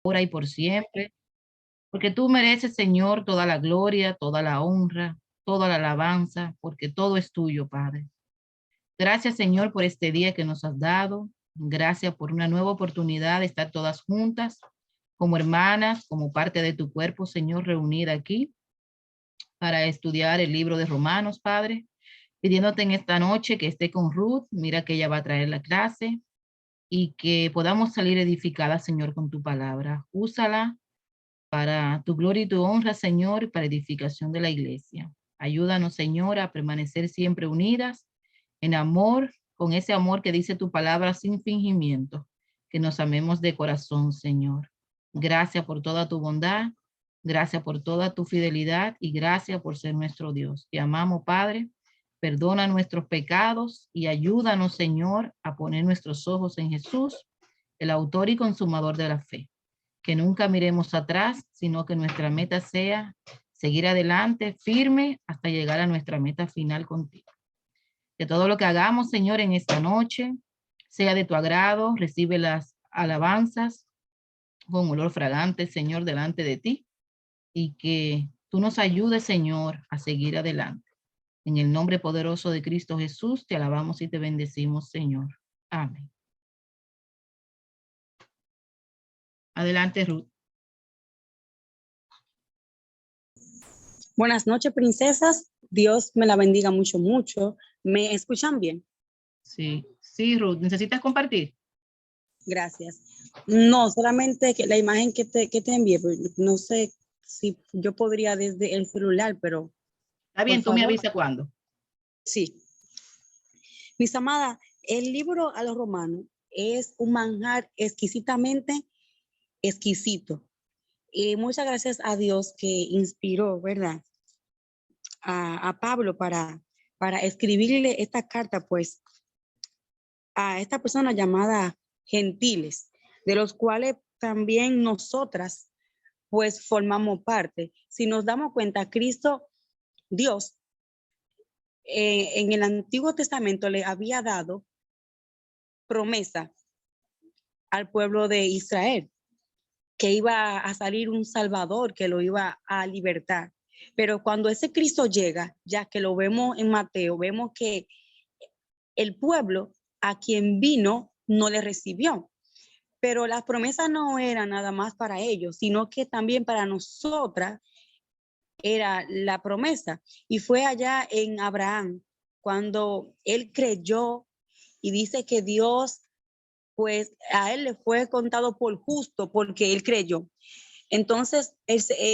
ahora y por siempre, porque tú mereces, Señor, toda la gloria, toda la honra, toda la alabanza, porque todo es tuyo, Padre. Gracias, Señor, por este día que nos has dado. Gracias por una nueva oportunidad de estar todas juntas, como hermanas, como parte de tu cuerpo, Señor, reunida aquí para estudiar el libro de Romanos, Padre. Pidiéndote en esta noche que esté con Ruth, mira que ella va a traer la clase y que podamos salir edificadas, Señor, con tu palabra. Úsala para tu gloria y tu honra, Señor, para edificación de la iglesia. Ayúdanos, Señor, a permanecer siempre unidas en amor, con ese amor que dice tu palabra sin fingimiento, que nos amemos de corazón, Señor. Gracias por toda tu bondad, gracias por toda tu fidelidad y gracias por ser nuestro Dios. Te amamos, Padre. Perdona nuestros pecados y ayúdanos, Señor, a poner nuestros ojos en Jesús, el autor y consumador de la fe. Que nunca miremos atrás, sino que nuestra meta sea seguir adelante, firme, hasta llegar a nuestra meta final contigo. Que todo lo que hagamos, Señor, en esta noche sea de tu agrado, recibe las alabanzas con olor fragante, Señor, delante de ti, y que tú nos ayudes, Señor, a seguir adelante. En el nombre poderoso de Cristo Jesús, te alabamos y te bendecimos, Señor. Amén. Adelante, Ruth. Buenas noches, princesas. Dios me la bendiga mucho, mucho. ¿Me escuchan bien? Sí, sí, Ruth. ¿Necesitas compartir? Gracias. No, solamente que la imagen que te envié, no sé si yo podría desde el celular, pero Está bien, por tú me favor. avisas cuándo. Sí. Mis amadas, el libro a los romanos es un manjar exquisitamente exquisito. Y muchas gracias a Dios que inspiró, ¿verdad? A Pablo para escribirle esta carta, pues, a esta persona llamada gentiles, de los cuales también nosotras, pues, formamos parte. Si nos damos cuenta, Cristo, Dios, en el Antiguo Testamento le había dado promesa al pueblo de Israel, que iba a salir un Salvador, que lo iba a libertar. Pero cuando ese Cristo llega, ya que lo vemos en Mateo, vemos que el pueblo a quien vino no le recibió. Pero las promesas no eran nada más para ellos, sino que también para nosotras era la promesa. Y fue allá en Abraham, cuando él creyó y dice que Dios, pues a él le fue contado por justo porque él creyó. Entonces,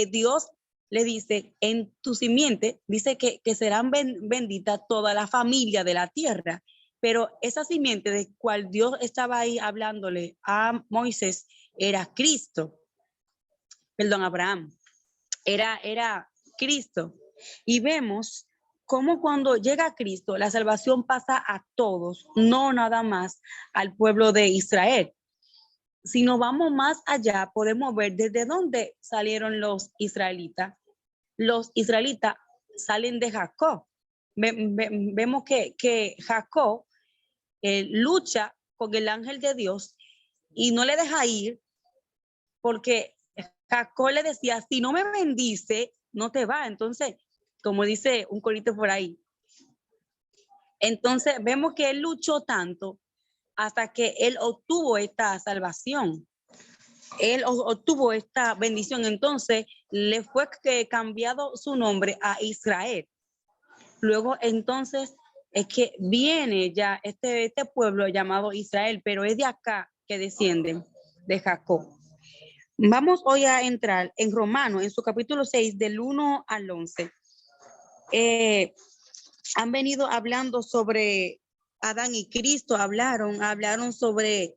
Dios le dice, en tu simiente, dice que serán benditas toda la familia de la tierra. Pero esa simiente de cual Dios estaba ahí hablándole a Moisés era Cristo, perdón, Abraham, era Cristo. Y vemos cómo cuando llega Cristo, la salvación pasa a todos, no nada más al pueblo de Israel. Si nos vamos más allá, podemos ver desde dónde salieron los israelitas. Los israelitas salen de Jacob. Vemos que Jacob lucha con el ángel de Dios y no le deja ir porque Jacob le decía, si no me bendice, no te va. Entonces, como dice un corito por ahí. Entonces, vemos que él luchó tanto hasta que él obtuvo esta salvación. Él obtuvo esta bendición. Entonces, le fue cambiado su nombre a Israel. Luego, entonces, es que viene ya este pueblo llamado Israel, pero es de acá que descienden de Jacob. Vamos hoy a entrar en Romanos, en su capítulo 6, del 1 al 11. Han venido hablando sobre Adán y Cristo, hablaron sobre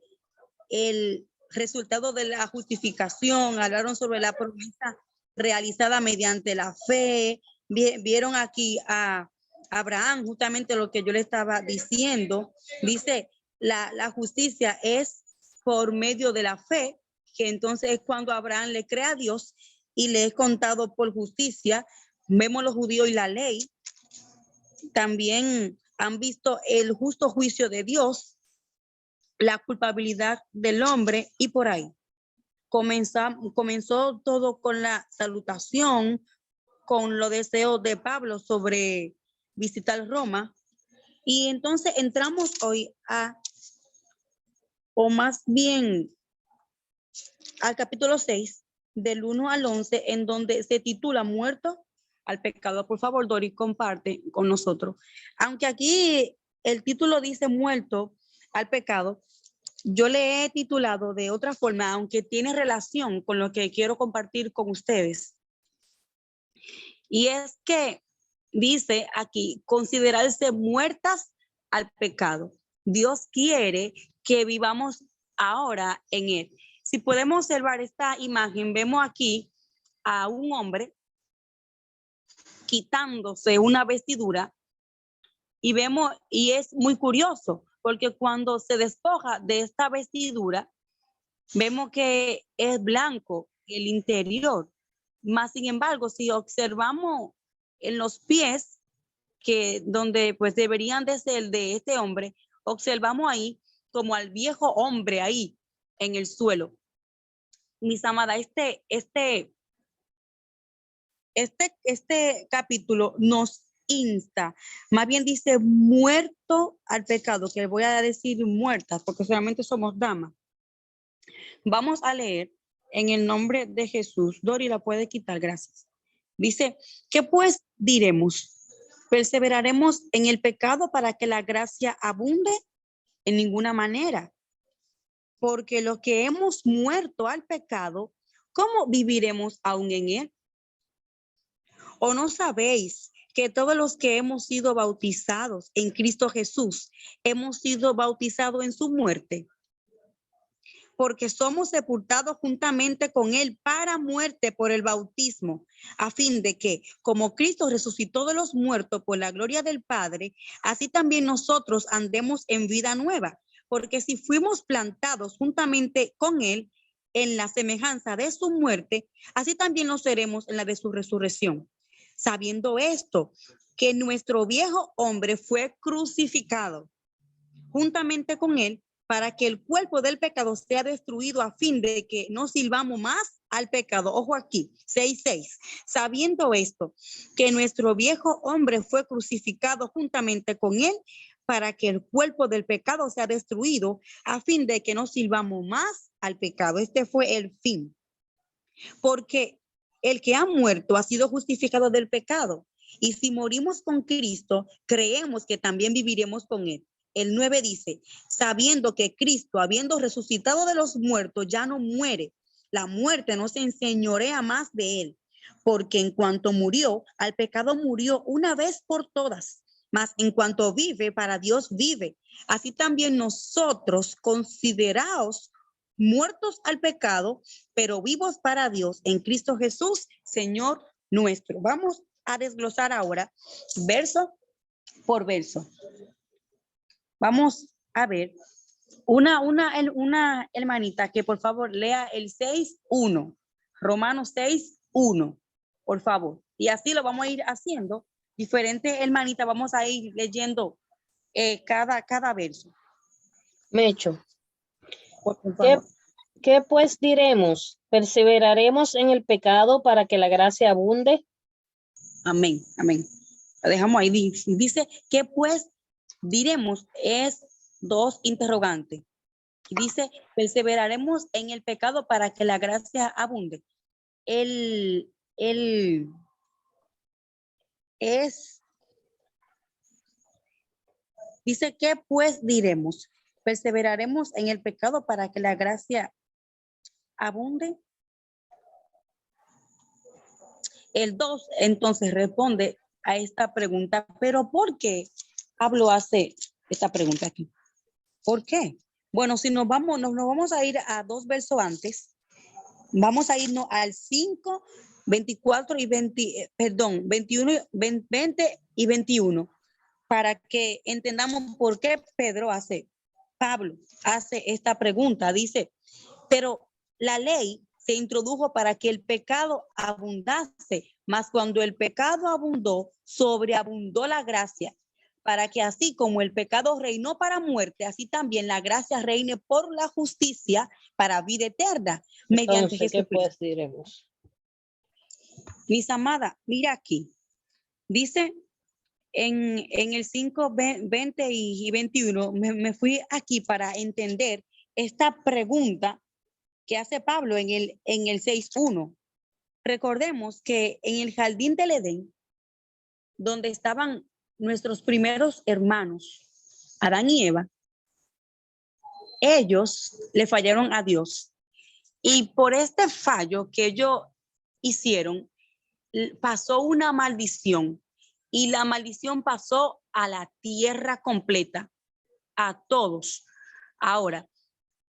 el resultado de la justificación, hablaron sobre la promesa realizada mediante la fe. Vieron aquí a Abraham, justamente lo que yo le estaba diciendo. Dice, la justicia es por medio de la fe, que entonces es cuando Abraham le cree a Dios y le es contado por justicia. Vemos los judíos y la ley. También han visto el justo juicio de Dios, la culpabilidad del hombre y por ahí. comenzó todo con la salutación, con los deseos de Pablo sobre visitar Roma. Y entonces entramos hoy o más bien al capítulo 6, del 1 al 11, en donde se titula Muerto al pecado. Por favor, Dori, comparte con nosotros. Aunque aquí el título dice Muerto al pecado, yo le he titulado de otra forma, aunque tiene relación con lo que quiero compartir con ustedes. Y es que dice aquí, considerarse muertas al pecado. Dios quiere que vivamos ahora en él. Si podemos observar esta imagen, vemos aquí a un hombre quitándose una vestidura y vemos, y es muy curioso, porque cuando se despoja de esta vestidura, vemos que es blanco el interior. Más sin embargo, si observamos en los pies, que donde pues deberían de ser de este hombre, observamos ahí como al viejo hombre ahí en el suelo. Mis amadas, este capítulo nos insta, más bien dice muerto al pecado, que voy a decir muertas porque solamente somos damas. Vamos a leer en el nombre de Jesús. Dori, la puede quitar, gracias. Dice, ¿qué pues diremos? ¿Perseveraremos en el pecado para que la gracia abunde? En ninguna manera. Porque los que hemos muerto al pecado, ¿cómo viviremos aún en él? ¿O no sabéis que todos los que hemos sido bautizados en Cristo Jesús, hemos sido bautizados en su muerte? Porque somos sepultados juntamente con él para muerte por el bautismo, a fin de que, como Cristo resucitó de los muertos por la gloria del Padre, así también nosotros andemos en vida nueva. Porque si fuimos plantados juntamente con él en la semejanza de su muerte, así también lo seremos en la de su resurrección. Sabiendo esto, que nuestro viejo hombre fue crucificado juntamente con él, para que el cuerpo del pecado sea destruido, a fin de que no sirvamos más al pecado. Ojo aquí, 6:6. Sabiendo esto, que nuestro viejo hombre fue crucificado juntamente con él, para que el cuerpo del pecado sea destruido, a fin de que no sirvamos más al pecado. Este fue el fin. Porque el que ha muerto ha sido justificado del pecado. Y si morimos con Cristo, creemos que también viviremos con él. El 9 dice, sabiendo que Cristo, habiendo resucitado de los muertos, ya no muere. La muerte no se enseñorea más de él, porque en cuanto murió, al pecado murió una vez por todas. Mas en cuanto vive, para Dios vive. Así también nosotros, consideraos muertos al pecado, pero vivos para Dios en Cristo Jesús, Señor nuestro. Vamos a desglosar ahora verso por verso. Vamos a ver una hermanita que por favor lea el 6:1, Romanos 6:1, por favor. Y así lo vamos a ir haciendo. Diferentes hermanitas, vamos a ir leyendo cada verso. Mecho, Por favor. ¿qué pues diremos? ¿Perseveraremos en el pecado para que la gracia abunde? Amén, amén. Lo dejamos ahí. Dice, ¿qué pues diremos? Es dos interrogantes. Dice, perseveraremos en el pecado para que la gracia abunde. Dice, ¿qué pues diremos? ¿Perseveraremos en el pecado para que la gracia abunde? El 2 entonces responde a esta pregunta, pero ¿por qué Pablo hace esta pregunta aquí? ¿Por qué? Bueno, si nos vamos a ir a 2 versos antes, vamos a irnos al 5, 24 y 20, 21, 20 y 21, para que entendamos por qué Pablo hace esta pregunta. Dice, pero la ley se introdujo para que el pecado abundase, mas cuando el pecado abundó, sobreabundó la gracia, para que así como el pecado reinó para muerte, así también la gracia reine por la justicia para vida eterna, mediante Entonces, ¿qué Jesucristo. pues diremos? Mis amadas, mira aquí, dice en el 5, 20 y 21, me fui aquí para entender esta pregunta que hace Pablo en el 6:1. Recordemos que en el jardín del Edén, donde estaban nuestros primeros hermanos, Adán y Eva, ellos le fallaron a Dios. Y por este fallo que ellos hicieron, pasó una maldición. Y la maldición pasó a la tierra completa, a todos. Ahora,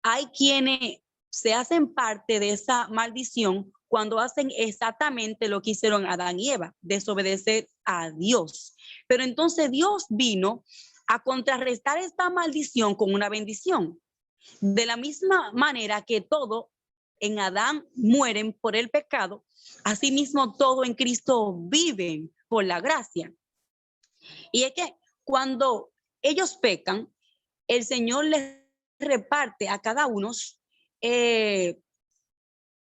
hay quienes se hacen parte de esa maldición cuando hacen exactamente lo que hicieron Adán y Eva, desobedecer a Dios. Pero entonces Dios vino a contrarrestar esta maldición con una bendición. De la misma manera que todo en Adán mueren por el pecado, asimismo todo en Cristo viven por la gracia. Y es que cuando ellos pecan, el Señor les reparte a cada uno,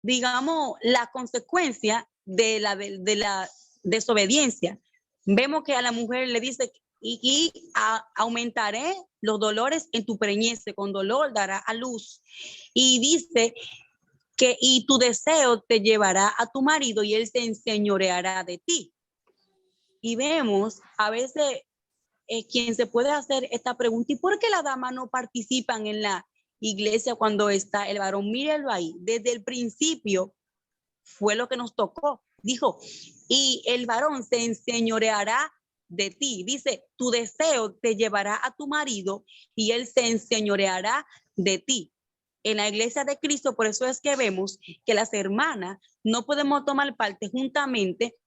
digamos, la consecuencia de la desobediencia. Vemos que a la mujer le dice, aumentaré los dolores en tu preñez, con dolor dará a luz. Y dice que y tu deseo te llevará a tu marido y él se enseñoreará de ti. Y vemos a veces quien se puede hacer esta pregunta, ¿y por qué las damas no participan en la iglesia cuando está el varón? Mírenlo ahí, desde el principio fue lo que nos tocó. Dijo, y el varón se enseñoreará de ti. Dice, tu deseo te llevará a tu marido y él se enseñoreará de ti. En la iglesia de Cristo, por eso es que vemos que las hermanas no podemos tomar parte juntamente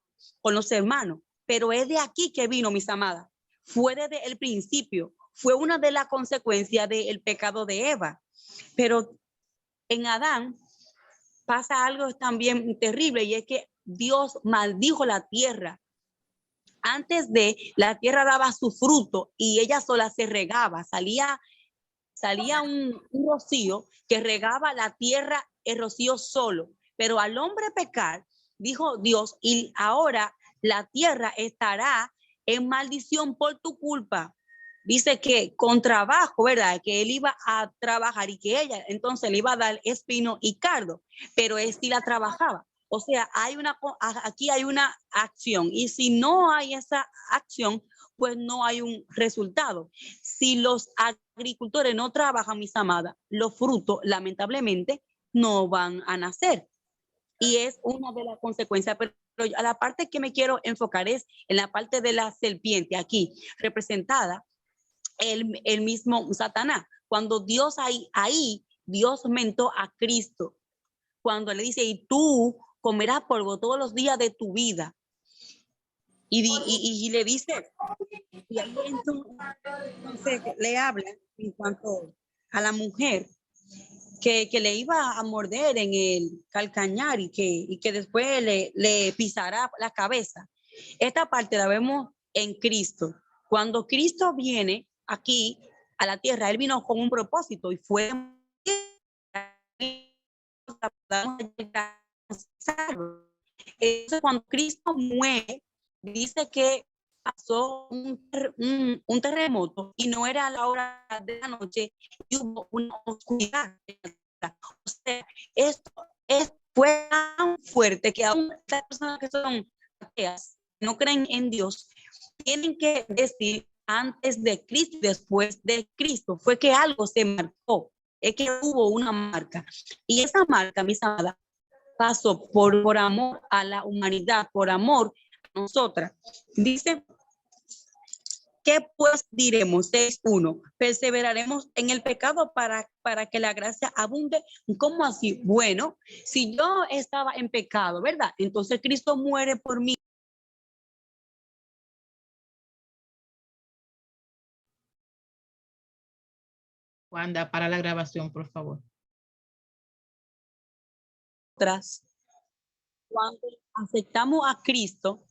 con los hermanos, pero es de aquí que vino, mis amadas. Fue desde el principio, fue una de las consecuencias del pecado de Eva. Pero en Adán pasa algo también terrible y es que Dios maldijo la tierra. Antes de, la tierra daba su fruto y ella sola se regaba, salía un rocío que regaba la tierra, el rocío solo. Pero al hombre pecar, dijo Dios, y ahora la tierra estará en maldición por tu culpa. Dice que con trabajo, ¿verdad? Que él iba a trabajar y que ella entonces le iba a dar espino y cardo, pero él sí la trabajaba. O sea, aquí hay una acción y si no hay esa acción, pues no hay un resultado. Si los agricultores no trabajan, mis amadas, los frutos lamentablemente no van a nacer. Y es una de las consecuencias, pero a la parte que me quiero enfocar es en la parte de la serpiente, aquí representada el mismo Satanás. Cuando Dios ahí Dios mentó a Cristo, cuando le dice, y tú comerás polvo todos los días de tu vida. Y le dice, y ahí entonces le habla en cuanto a la mujer que le iba a morder en el calcañar y que después le pisará la cabeza. Esta parte la vemos en Cristo. Cuando Cristo viene aquí a la tierra, él vino con un propósito y fue eso. Cuando Cristo muere, dice que pasó un terremoto y no era a la hora de la noche y hubo una oscuridad. O sea, esto fue tan fuerte que aún las personas que son ateas, no creen en Dios, tienen que decir antes de Cristo y después de Cristo. Fue que algo se marcó, es que hubo una marca. Y esa marca, mis amadas, pasó por amor a la humanidad, por amor a nosotras. Dice, ¿qué pues diremos? 6:1. Perseveraremos en el pecado para que la gracia abunde. ¿Cómo así? Bueno, si yo estaba en pecado, ¿verdad? Entonces Cristo muere por mí. Wanda, para la grabación, por favor. Cuando aceptamos a Cristo,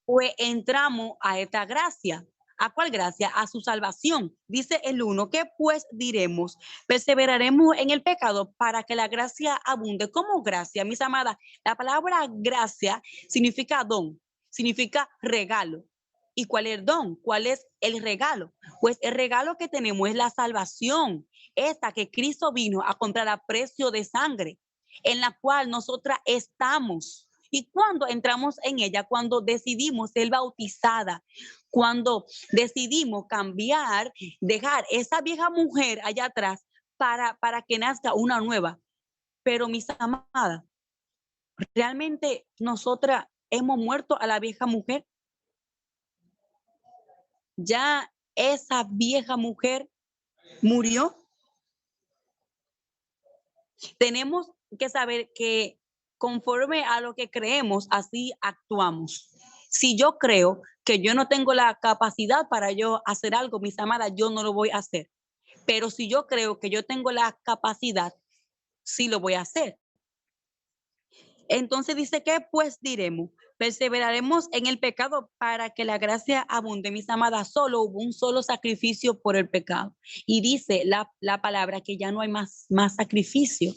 pues entramos a esta gracia. ¿A cuál gracia? A su salvación. Dice el 1, ¿qué pues diremos? Perseveraremos en el pecado para que la gracia abunde. ¿Cómo gracia, mis amadas? La palabra gracia significa don, significa regalo. ¿Y cuál es el don? ¿Cuál es el regalo? Pues el regalo que tenemos es la salvación, esta que Cristo vino a comprar a precio de sangre, en la cual nosotras estamos. ¿Y cuando entramos en ella? Cuando decidimos ser bautizada, cuando decidimos cambiar, dejar esa vieja mujer allá atrás para que nazca una nueva. Pero mis amadas, ¿realmente nosotras hemos muerto a la vieja mujer? Ya esa vieja mujer murió. Tenemos que saber que conforme a lo que creemos, así actuamos. Si yo creo que yo no tengo la capacidad para yo hacer algo, mis amadas, yo no lo voy a hacer. Pero si yo creo que yo tengo la capacidad, sí lo voy a hacer. Entonces dice que pues diremos, perseveraremos en el pecado para que la gracia abunde, mis amadas. Solo hubo un solo sacrificio por el pecado. Y dice la palabra que ya no hay más sacrificio,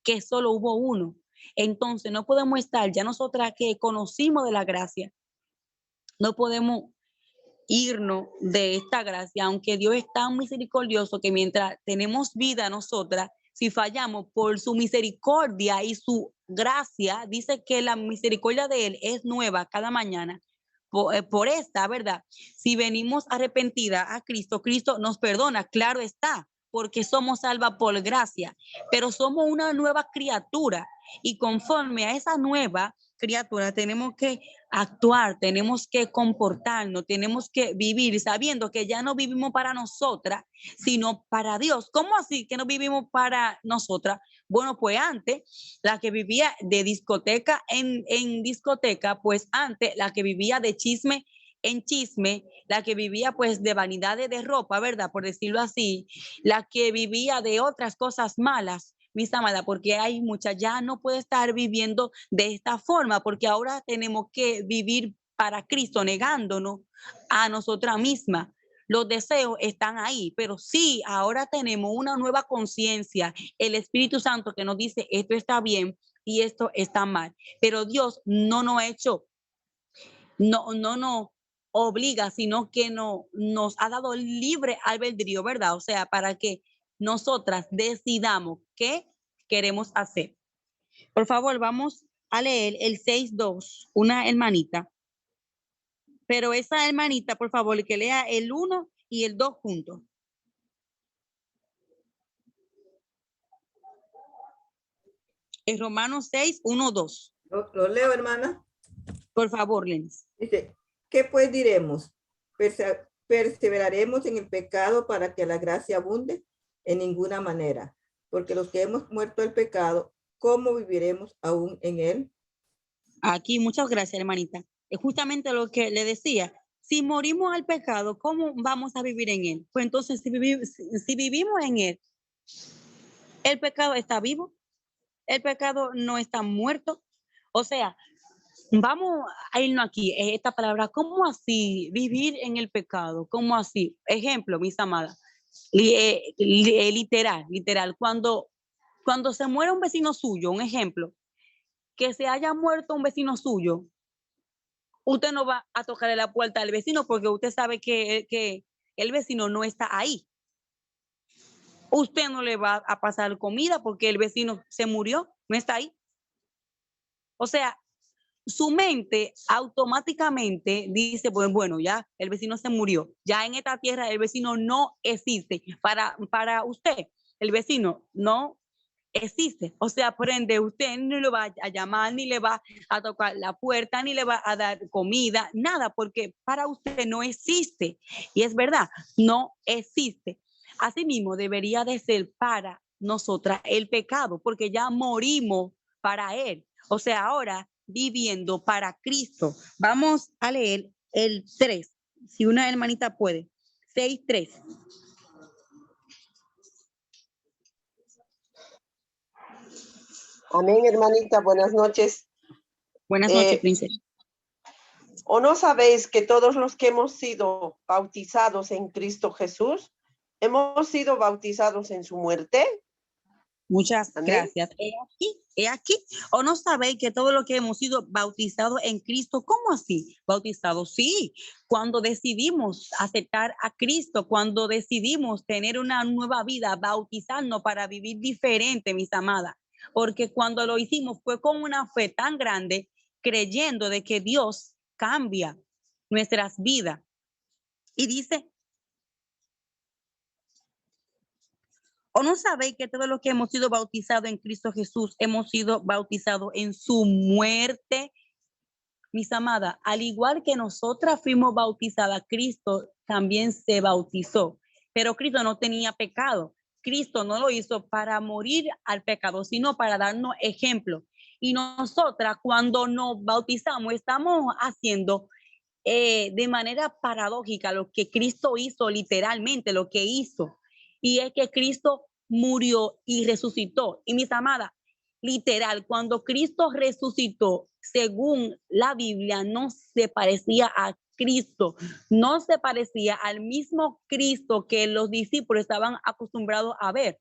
que solo hubo uno. Entonces no podemos estar, ya nosotras que conocimos de la gracia, no podemos irnos de esta gracia, aunque Dios es tan misericordioso que mientras tenemos vida nosotras, si fallamos por su misericordia y su gracia, dice que la misericordia de Él es nueva cada mañana. Por esta, ¿verdad? Si venimos arrepentida a Cristo, Cristo nos perdona, claro está, porque somos salvas por gracia, pero somos una nueva criatura y conforme a esa nueva criatura tenemos que actuar, tenemos que comportarnos, tenemos que vivir sabiendo que ya no vivimos para nosotras, sino para Dios. ¿Cómo así que no vivimos para nosotras? Bueno, pues antes, la que vivía de discoteca en discoteca, pues antes, la que vivía de chisme en chisme, la que vivía pues de vanidades de ropa, ¿verdad? Por decirlo así, la que vivía de otras cosas malas, mis amadas, porque hay muchas, ya no puede estar viviendo de esta forma, porque ahora tenemos que vivir para Cristo, negándonos a nosotras mismas. Los deseos están ahí, pero sí, ahora tenemos una nueva conciencia, el Espíritu Santo que nos dice esto está bien y esto está mal. Pero Dios no nos ha hecho, no obliga, sino que nos ha dado libre albedrío, ¿verdad? O sea, para que nosotras decidamos qué queremos hacer. Por favor, vamos a leer el 6.2, una hermanita. Pero esa hermanita, por favor, que lea el 1 y el 2 juntos. Es Romanos 6, 1, 2. Lo leo, hermana. Por favor, Lenis. Dice, ¿qué pues diremos? ¿Perseveraremos en el pecado para que la gracia abunde? En ninguna manera, porque los que hemos muerto el pecado, ¿cómo viviremos aún en él? Aquí, muchas gracias, hermanita. Es justamente lo que le decía. Si morimos al pecado, ¿cómo vamos a vivir en él? Pues entonces, si vivimos en él, el pecado está vivo, el pecado no está muerto. O sea, vamos a irnos aquí, esta palabra, ¿cómo así vivir en el pecado? ¿Cómo así? Ejemplo, mis amadas, literal, cuando se muere un vecino suyo, un ejemplo, que se haya muerto un vecino suyo, usted no va a tocarle la puerta al vecino porque usted sabe que el vecino no está ahí. Usted no le va a pasar comida porque el vecino se murió, no está ahí. O sea, su mente automáticamente dice, pues bueno, ya el vecino se murió, ya en esta tierra el vecino no existe. Para usted, el vecino no existe. O sea, prende, usted no lo va a llamar, ni le va a tocar la puerta, ni le va a dar comida, nada, porque para usted no existe. Y es verdad, no existe. Asimismo, debería de ser para nosotras el pecado, porque ya morimos para él. O sea, ahora viviendo para Cristo. Vamos a leer el 3, si una hermanita puede. 6:3. Amén, hermanita. Buenas noches. Buenas noches, princesa. ¿O no sabéis que todos los que hemos sido bautizados en Cristo Jesús, hemos sido bautizados en su muerte? Muchas Amén. gracias. He aquí. ¿O no sabéis que todo lo que hemos sido bautizados en Cristo? ¿Cómo así? Bautizados, sí. Cuando decidimos aceptar a Cristo, cuando decidimos tener una nueva vida, bautizarnos para vivir diferente, mis amadas. Porque cuando lo hicimos fue con una fe tan grande, creyendo de que Dios cambia nuestras vidas. Y dice, ¿o no sabéis que todos los que hemos sido bautizados en Cristo Jesús hemos sido bautizados en su muerte? Mis amadas, al igual que nosotras fuimos bautizadas, Cristo también se bautizó, pero Cristo no tenía pecado. Cristo no lo hizo para morir al pecado, sino para darnos ejemplo. Y nosotras cuando nos bautizamos estamos haciendo de manera paradójica lo que Cristo hizo, literalmente lo que hizo. Y es que Cristo murió y resucitó. Y mis amadas, literal, cuando Cristo resucitó, según la Biblia, no se parecía a Cristo, no se parecía al mismo Cristo que los discípulos estaban acostumbrados a ver.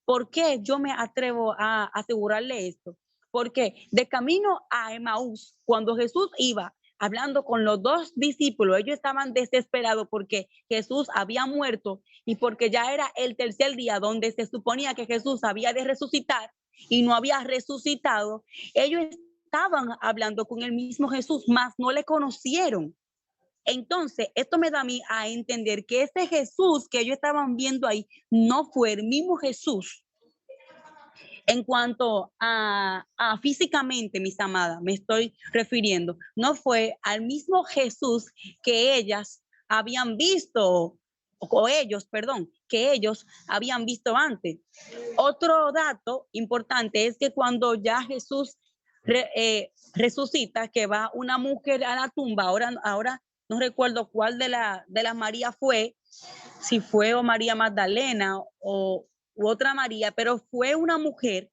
¿Por qué yo me atrevo a asegurarle esto? Porque de camino a Emaús, cuando Jesús iba hablando con los dos discípulos, ellos estaban desesperados porque Jesús había muerto y porque ya era el tercer día donde se suponía que Jesús había de resucitar y no había resucitado. Ellos estaban hablando con el mismo Jesús, mas no le conocieron. Entonces, esto me da a mí a entender que ese Jesús que ellos estaban viendo ahí no fue el mismo Jesús. En cuanto a físicamente, mis amadas, me estoy refiriendo, no fue al mismo Jesús que ellas habían visto, o ellos, perdón, que ellos habían visto antes. Otro dato importante es que cuando ya Jesús resucita, que va una mujer a la tumba, ahora no recuerdo cuál de las María fue, si fue o María Magdalena u otra María, pero fue una mujer.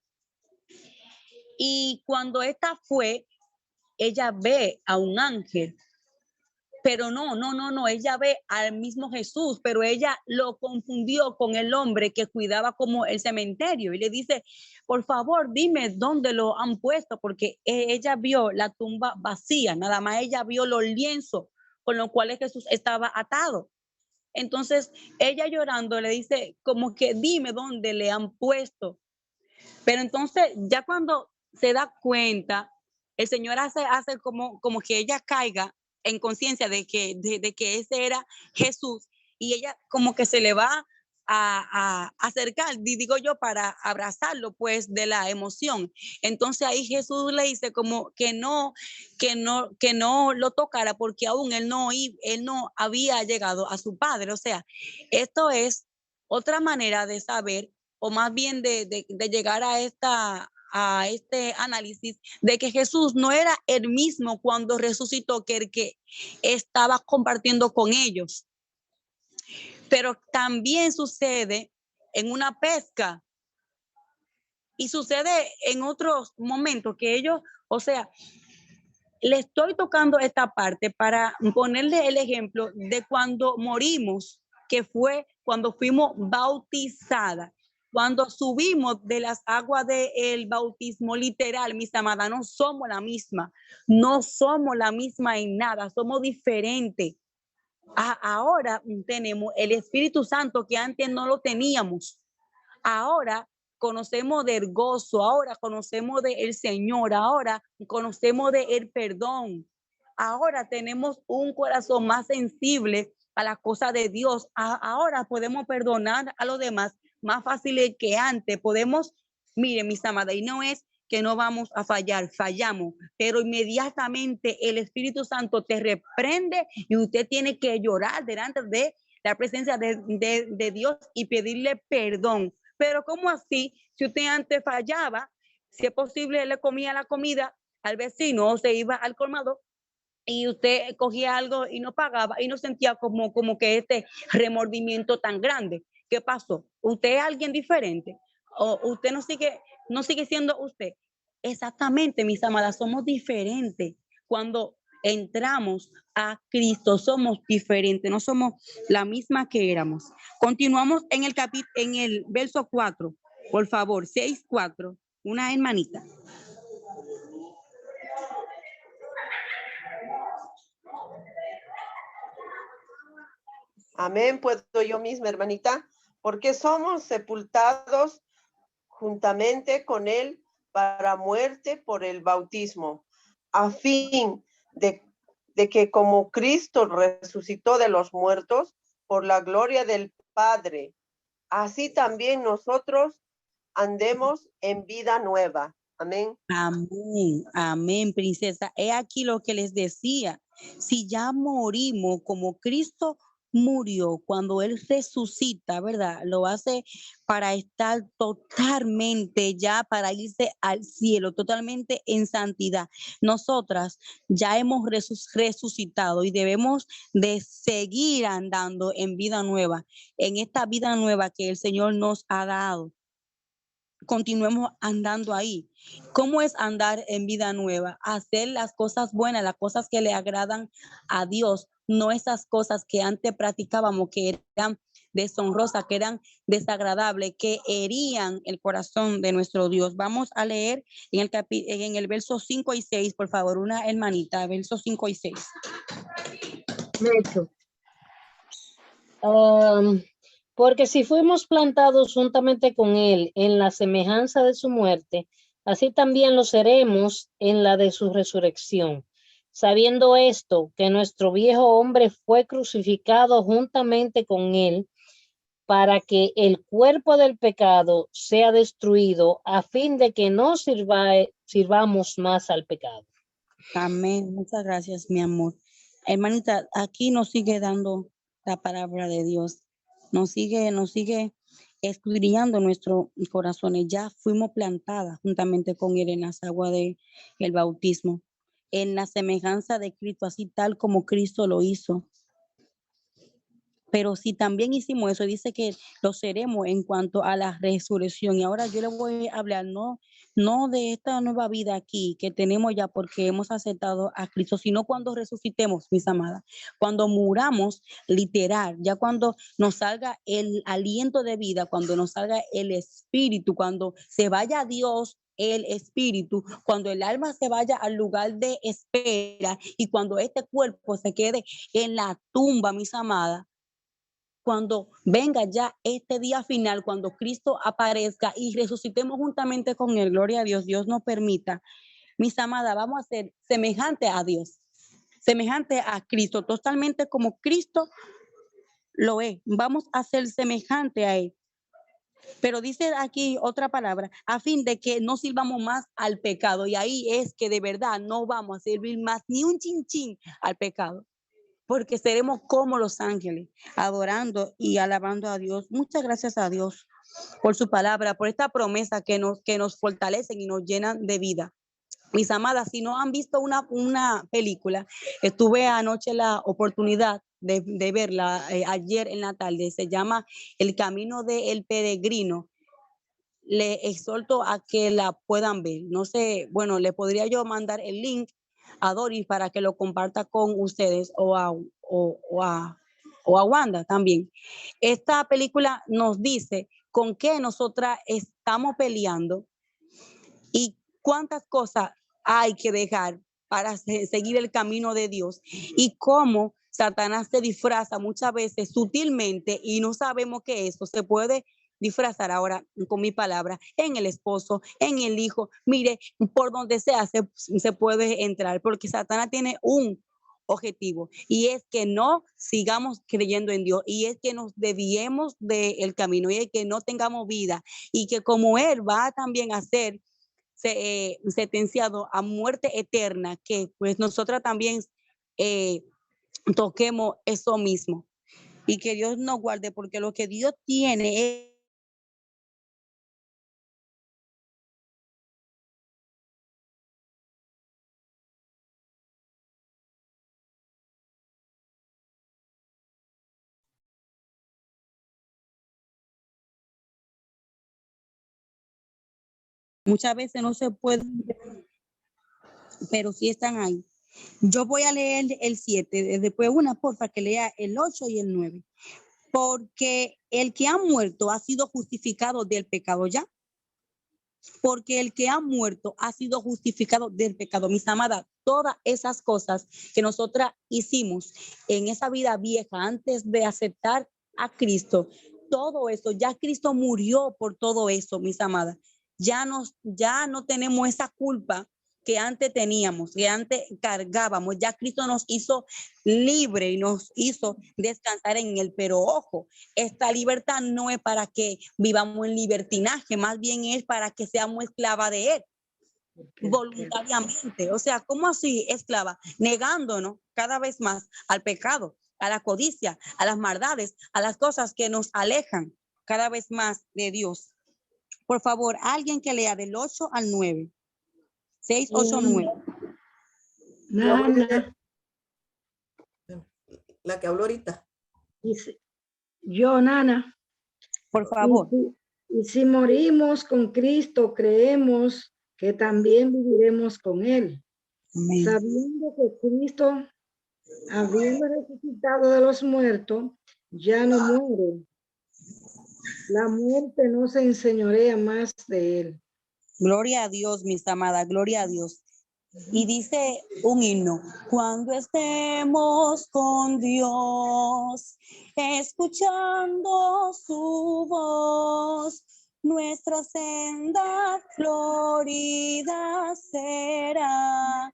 Y cuando esta fue, ella ve a un ángel, pero no, ella ve al mismo Jesús, pero ella lo confundió con el hombre que cuidaba como el cementerio y le dice, por favor, dime dónde lo han puesto, porque ella vio la tumba vacía, nada más ella vio los lienzos con los cuales Jesús estaba atado. Entonces ella llorando le dice como que dime dónde le han puesto. Pero entonces ya cuando se da cuenta, el Señor hace como que ella caiga en conciencia de que ese era Jesús y ella como que se le va a acercar, digo yo, para abrazarlo pues de la emoción. Entonces ahí Jesús le dice como que no lo tocara porque aún él no había llegado a su padre. O sea, esto es otra manera de saber, o más bien de llegar a este análisis de que Jesús no era el mismo cuando resucitó que el que estaba compartiendo con ellos. Pero también sucede en una pesca y sucede en otros momentos que ellos, o sea, le estoy tocando esta parte para ponerle el ejemplo de cuando morimos, que fue cuando fuimos bautizadas. Cuando subimos de las aguas del bautismo literal, mis amadas, no somos la misma, no somos la misma en nada, somos diferentes. Ahora tenemos el Espíritu Santo que antes no lo teníamos. Ahora conocemos del gozo, ahora conocemos del Señor, ahora conocemos del perdón. Ahora tenemos un corazón más sensible a las cosas de Dios. Ahora podemos perdonar a los demás más fácil que antes. Podemos, miren, mis amadas, y no es que no vamos a fallar, fallamos, pero inmediatamente el Espíritu Santo te reprende y usted tiene que llorar delante de la presencia de Dios y pedirle perdón. Pero ¿cómo así? Si usted antes fallaba, si es posible, le comía la comida al vecino o se iba al colmado y usted cogía algo y no pagaba y no sentía como que este remordimiento tan grande. ¿Qué pasó? ¿Usted es alguien diferente? ¿O usted no sigue siendo usted? Exactamente, mis amadas, somos diferentes. Cuando entramos a Cristo, somos diferentes, no somos la misma que éramos. Continuamos en el verso 4, por favor, 6:4, una hermanita. Amén, puedo yo misma, hermanita, porque somos sepultados juntamente con él para muerte por el bautismo, a fin de que como Cristo resucitó de los muertos por la gloria del Padre, así también nosotros andemos en vida nueva. Amén. Amén, amén, princesa. He aquí lo que les decía. Si ya morimos como Cristo murió, cuando Él resucita, ¿verdad? Lo hace para estar totalmente ya, para irse al cielo, totalmente en santidad. Nosotras ya hemos resucitado y debemos de seguir andando en vida nueva, en esta vida nueva que el Señor nos ha dado. Continuemos andando ahí. ¿Cómo es andar en vida nueva? Hacer las cosas buenas, las cosas que le agradan a Dios, no esas cosas que antes practicábamos, que eran deshonrosas, que eran desagradables, que herían el corazón de nuestro Dios. Vamos a leer en el verso 5 y 6, por favor, una hermanita, versos 5 y 6. Hecho. Porque si fuimos plantados juntamente con él en la semejanza de su muerte, así también lo seremos en la de su resurrección. Sabiendo esto, que nuestro viejo hombre fue crucificado juntamente con él, para que el cuerpo del pecado sea destruido, a fin de que no sirvamos más al pecado. Amén. Muchas gracias, mi amor. Hermanita, aquí nos sigue dando la palabra de Dios. Nos sigue escudriñando nuestros corazones. Ya fuimos plantadas juntamente con Él en las aguas del bautismo, en la semejanza de Cristo, así tal como Cristo lo hizo. Pero si también hicimos eso, dice que lo seremos en cuanto a la resurrección. Y ahora yo le voy a hablar no de esta nueva vida aquí que tenemos ya porque hemos aceptado a Cristo, sino cuando resucitemos, mis amadas, cuando muramos literal, ya cuando nos salga el aliento de vida, cuando nos salga el espíritu, cuando se vaya Dios, el espíritu, cuando el alma se vaya al lugar de espera y cuando este cuerpo se quede en la tumba, mis amadas, cuando venga ya este día final, cuando Cristo aparezca y resucitemos juntamente con Él, gloria a Dios, Dios nos permita, mis amadas, vamos a ser semejante a Dios, semejante a Cristo, totalmente como Cristo lo es. Vamos a ser semejante a Él. Pero dice aquí otra palabra, a fin de que no sirvamos más al pecado. Y ahí es que de verdad no vamos a servir más ni un chinchín al pecado, porque seremos como los ángeles, adorando y alabando a Dios. Muchas gracias a Dios por su palabra, por esta promesa que nos fortalecen y nos llenan de vida. Mis amadas, si no han visto una película, tuve anoche la oportunidad de verla ayer en la tarde, se llama El Camino del Peregrino. Le exhorto a que la puedan ver. No sé, bueno, le podría yo mandar el link a Doris para que lo comparta con ustedes o a Wanda también. Esta película nos dice con qué nosotras estamos peleando y cuántas cosas hay que dejar para seguir el camino de Dios y cómo Satanás se disfraza muchas veces sutilmente y no sabemos que eso se puede disfrazar ahora con mi palabra en el esposo, en el hijo. Mire, por donde sea se puede entrar porque Satanás tiene un objetivo y es que no sigamos creyendo en Dios y es que nos desviemos del camino y es que no tengamos vida y que como Él va también a ser sentenciado a muerte eterna, que pues nosotras también toquemos eso mismo y que Dios nos guarde porque lo que Dios tiene es muchas veces no se puede, pero sí están ahí. Yo voy a leer el 7, después una porfa que lea el 8 y el 9. Porque el que ha muerto ha sido justificado del pecado ya. Porque el que ha muerto ha sido justificado del pecado. Mis amadas, todas esas cosas que nosotras hicimos en esa vida vieja antes de aceptar a Cristo, todo eso, ya Cristo murió por todo eso, mis amadas. Ya no tenemos esa culpa que antes teníamos, que antes cargábamos. Ya Cristo nos hizo libre y nos hizo descansar en él. Pero ojo, esta libertad no es para que vivamos en libertinaje, más bien es para que seamos esclavas de él voluntariamente. O sea, ¿cómo así esclava? Negándonos cada vez más al pecado, a la codicia, a las maldades, a las cosas que nos alejan cada vez más de Dios. Por favor, alguien que lea del 8 al 9. 6, 8, 9. La voy a Nana, leer, la que habló ahorita. dice, yo, Nana, Por favor. y si morimos con Cristo, creemos que también viviremos con Él, Amén. sabiendo que Cristo, habiendo resucitado de los muertos, ya no muere. La muerte no se enseñorea más de Él. Gloria a Dios, mis amadas, gloria a Dios. Y dice un himno, cuando estemos con Dios, escuchando su voz, nuestra senda florida será.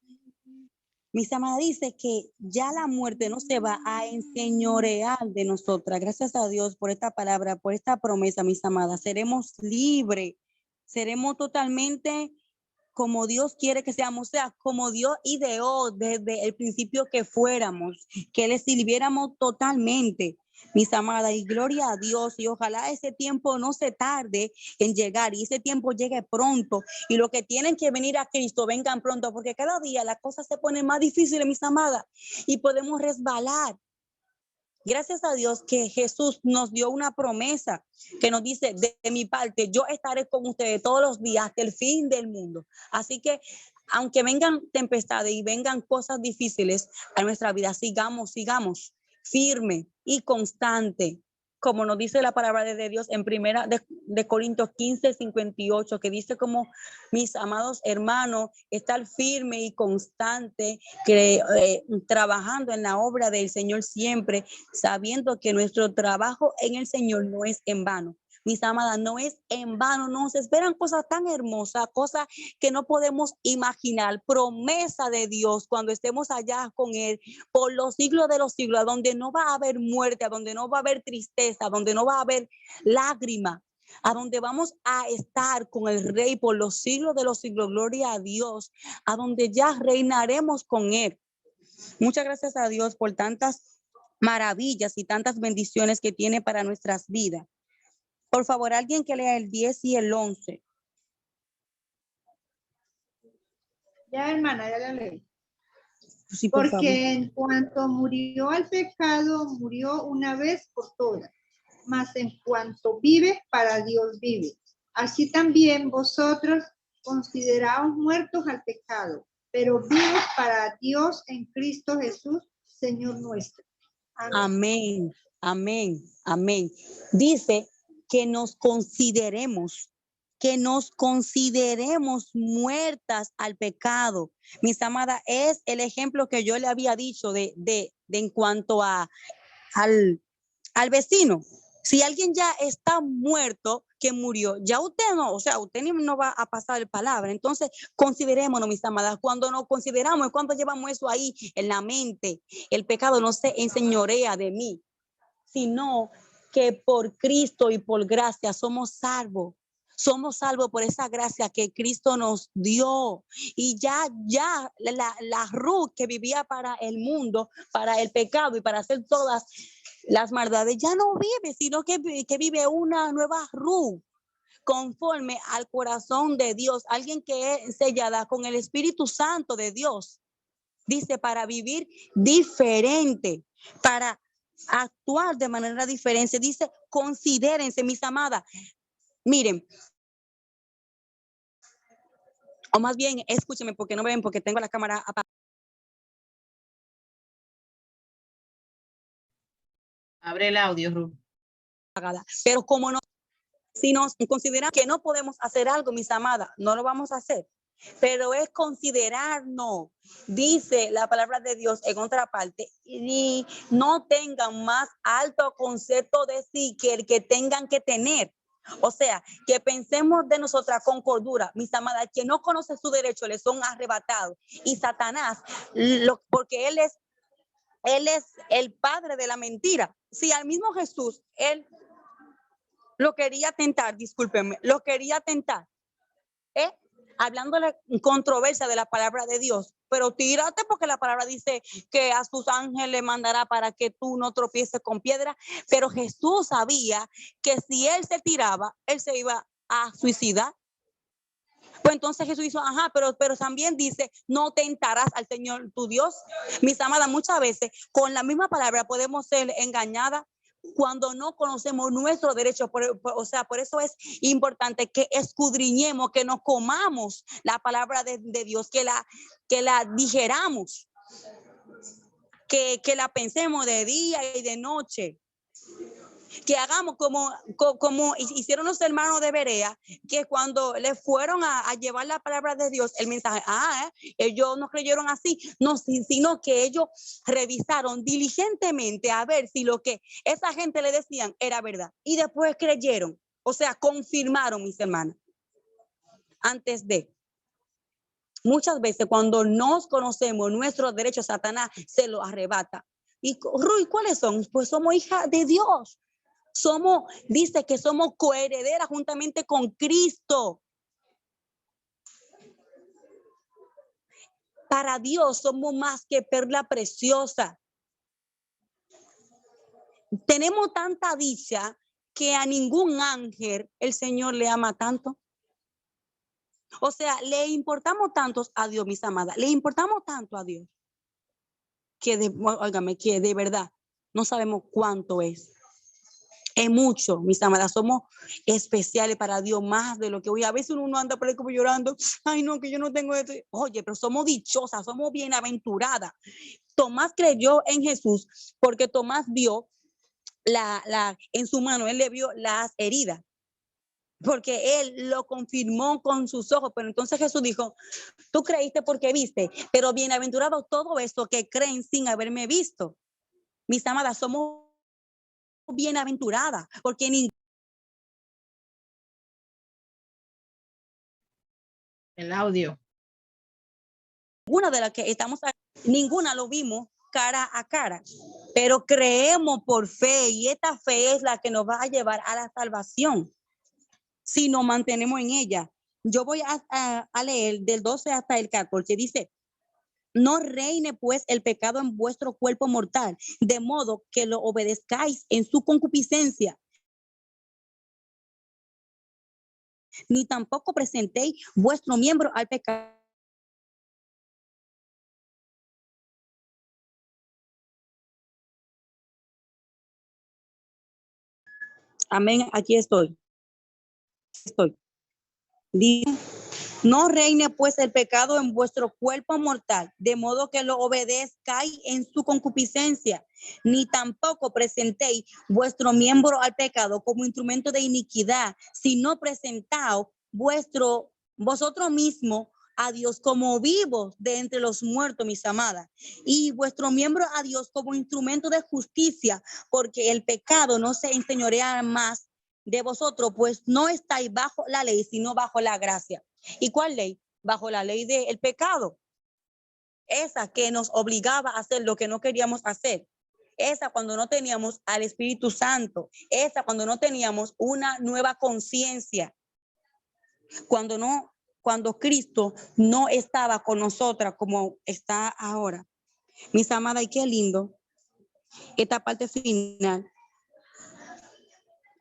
Mis amadas, dice que ya la muerte no se va a enseñorear de nosotras. Gracias a Dios por esta palabra, por esta promesa, mis amadas. Seremos libres, seremos totalmente como Dios quiere que seamos, o sea, como Dios ideó desde el principio que fuéramos, que le sirviéramos totalmente, mis amadas, y gloria a Dios, y ojalá ese tiempo no se tarde en llegar, y ese tiempo llegue pronto, y los que tienen que venir a Cristo vengan pronto, porque cada día las cosas se ponen más difíciles, mis amadas, y podemos resbalar. Gracias a Dios que Jesús nos dio una promesa que nos dice, de mi parte, yo estaré con ustedes todos los días hasta el fin del mundo. Así que, aunque vengan tempestades y vengan cosas difíciles a nuestra vida, sigamos firme y constante, como nos dice la palabra de Dios en primera de Corintios 15:58, que dice como, mis amados hermanos, estar firme y constante, trabajando en la obra del Señor siempre, sabiendo que nuestro trabajo en el Señor no es en vano. Mis amadas, no es en vano, nos esperan cosas tan hermosas, cosas que no podemos imaginar, promesa de Dios cuando estemos allá con Él por los siglos de los siglos, a donde no va a haber muerte, a donde no va a haber tristeza, a donde no va a haber lágrima, a donde vamos a estar con el Rey por los siglos de los siglos, gloria a Dios, a donde ya reinaremos con Él. Muchas gracias a Dios por tantas maravillas y tantas bendiciones que tiene para nuestras vidas. Por favor, alguien que lea el 10 y el 11. Ya, hermana, ya la leí. Sí, por favor. Porque en cuanto murió al pecado, murió una vez por todas. Mas en cuanto vive, para Dios vive. Así también vosotros consideraos muertos al pecado, pero vivos para Dios en Cristo Jesús, Señor nuestro. Amén, amén, amén. Dice que nos consideremos muertas al pecado. Mis amadas, es el ejemplo que yo le había dicho de en cuanto al vecino. Si alguien ya está muerto, que murió, ya usted no, o sea, usted no va a pasar el palabra. Entonces, considerémonos, mis amadas. Cuando nos consideramos, cuando llevamos eso ahí en la mente, el pecado no se enseñorea de mí, sino que por Cristo y por gracia somos salvos. Somos salvos por esa gracia que Cristo nos dio. Y ya la Ruth que vivía para el mundo, para el pecado y para hacer todas las maldades, ya no vive, sino que vive una nueva Ruth, conforme al corazón de Dios. Alguien que es sellada con el Espíritu Santo de Dios. Dice, para vivir diferente, para actuar de manera diferente. Dice, considérense, mis amadas. Miren, o más bien, escúchenme porque no ven, porque tengo la cámara apagada. Abre el audio, Ruth. Pero como no, si nos consideramos que no podemos hacer algo, mis amadas, no lo vamos a hacer. Pero es considerarnos, dice la palabra de Dios en otra parte, y no tengan más alto concepto de sí que el que tengan que tener. O sea, que pensemos de nosotras con cordura, mis amadas, que no conoce su derecho, le son arrebatados. Y Satanás, porque él es el padre de la mentira. Si al mismo Jesús, él lo quería tentar, discúlpenme, lo quería tentar, hablando de la controversia de la palabra de Dios, pero tírate porque la palabra dice que a sus ángeles mandará para que tú no tropieces con piedra, pero Jesús sabía que si él se tiraba, él se iba a suicidar. Pues entonces Jesús dijo, pero también dice, no tentarás al Señor tu Dios. Mis amadas, muchas veces con la misma palabra podemos ser engañadas cuando no conocemos nuestros derechos. Por eso es importante que escudriñemos, que nos comamos la palabra de Dios, que la digeramos, que la pensemos de día y de noche. Que hagamos como hicieron los hermanos de Berea, que cuando le fueron a llevar la palabra de Dios, el mensaje, ellos no creyeron así, no, sino que ellos revisaron diligentemente a ver si lo que esa gente le decían era verdad. Y después creyeron, o sea, confirmaron, mis hermanos. Antes de. Muchas veces cuando nos conocemos nuestros derechos, Satanás se los arrebata. ¿Y Ruy, cuáles son? Pues somos hijas de Dios. Dice que somos coherederas juntamente con Cristo. Para Dios somos más que perla preciosa. Tenemos tanta dicha que a ningún ángel el Señor le ama tanto. O sea, le importamos tanto a Dios, mis amadas, le importamos tanto a Dios que de verdad no sabemos cuánto es. Es mucho, mis amadas, somos especiales para Dios más de lo que hoy. A veces uno anda por ahí como llorando, ay no, que yo no tengo esto. Oye, pero somos dichosas, somos bienaventuradas. Tomás creyó en Jesús porque Tomás vio en su mano, él le vio las heridas, porque él lo confirmó con sus ojos. Pero entonces Jesús dijo, tú creíste porque viste, pero bienaventurado todo esto que creen sin haberme visto. Mis amadas, somos bienaventurada, porque El audio. ninguna de las que estamos aquí, ninguna lo vimos cara a cara, pero creemos por fe, y esta fe es la que nos va a llevar a la salvación si nos mantenemos en ella. Yo voy a leer del 12 hasta el 14, dice, no reine pues el pecado en vuestro cuerpo mortal, de modo que lo obedezcáis en su concupiscencia, ni tampoco presentéis vuestro miembro al pecado. Amén, aquí estoy. Dice, no reine pues el pecado en vuestro cuerpo mortal, de modo que lo obedezcáis en su concupiscencia, ni tampoco presentéis vuestro miembro al pecado como instrumento de iniquidad, sino presentaos vosotros mismos a Dios como vivos de entre los muertos, mis amadas, y vuestro miembro a Dios como instrumento de justicia, porque el pecado no se enseñorea más de vosotros, pues no estáis bajo la ley, sino bajo la gracia. ¿Y cuál ley? Bajo la ley del pecado. Esa que nos obligaba a hacer lo que no queríamos hacer. Esa cuando no teníamos al Espíritu Santo. Esa cuando no teníamos una nueva conciencia. Cuando Cristo no estaba con nosotras como está ahora. Mis amadas, y qué lindo esta parte final.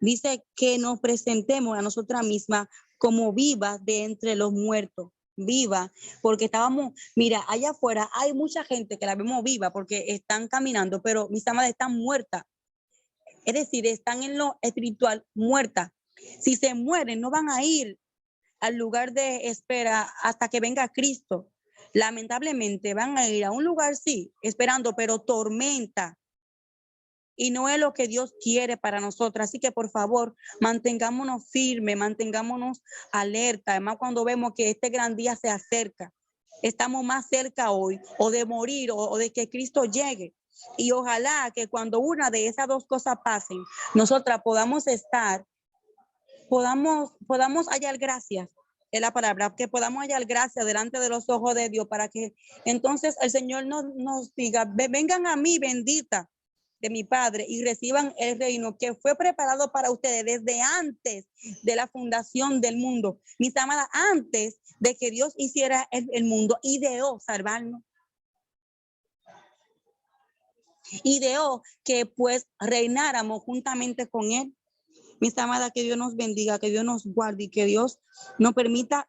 Dice que nos presentemos a nosotras mismas como vivas de entre los muertos, viva, porque estábamos, mira, allá afuera hay mucha gente que la vemos viva porque están caminando, pero mis amadas están muertas. Es decir, están en lo espiritual muertas. Si se mueren, no van a ir al lugar de espera hasta que venga Cristo. Lamentablemente van a ir a un lugar, sí, esperando, pero tormenta. y no es lo que Dios quiere para nosotros. Así que por favor, mantengámonos firmes, mantengámonos alerta, además cuando vemos que este gran día se acerca. Estamos más cerca hoy o de morir o de que Cristo llegue. Y ojalá que cuando una de esas dos cosas pasen, nosotras podamos hallar gracias, es la palabra, que podamos hallar gracias delante de los ojos de Dios, para que entonces el Señor nos diga: vengan a mí, bendita de mi Padre, y reciban el reino que fue preparado para ustedes desde antes de la fundación del mundo. Mis amadas, antes de que Dios hiciera el mundo, ideó salvarnos. Ideó que pues reináramos juntamente con Él. Mis amadas, que Dios nos bendiga, que Dios nos guarde y que Dios nos permita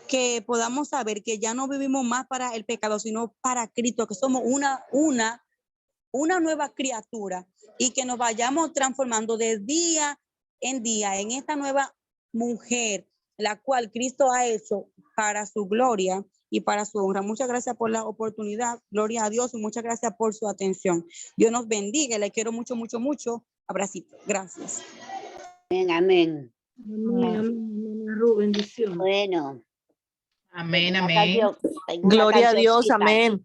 que podamos saber que ya no vivimos más para el pecado, sino para Cristo, que somos una nueva criatura y que nos vayamos transformando de día en día en esta nueva mujer, la cual Cristo ha hecho para su gloria y para su honra. Muchas gracias por la oportunidad. Gloria a Dios y muchas gracias por su atención. Dios nos bendiga. Le quiero mucho, mucho, mucho. Abracito. Gracias. Amén, amén. Amén, amén, Ru, bendición. Bueno. Amén, tengo una amén. tengo una Gloria a Dios, cancioncita. amén.